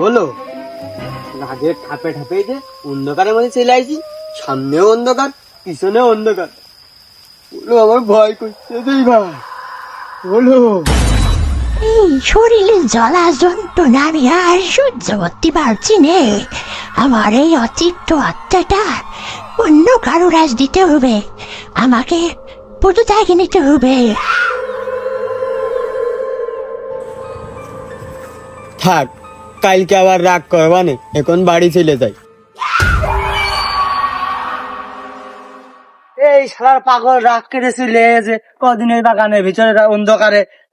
হলো? রাগের ঠাপে ঠাপে যে অন্ধকারের মধ্যে চলে আইছি, সামনেও অন্ধকার পিছনেও অন্ধকার। বলো আমার ভয় করছে তুই ভাই, বলো। এই শরীরে জ্বলা যন্ত্রণা আমি আর সহ্য করতে পারছি নে। আমার এই অতৃপ্ত আত্মাটা অন্য কারো রাজ দিতে হবে, আমাকে পুজো জায়গা নিতে হবে। থাক, কালকে আবার রাগ করবানে, এখন বাড়ি চলে যাই। এই শালার পাগল রাগ কেটে চলে যে কদিন ওই বাগানের ভিতরে অন্ধকারে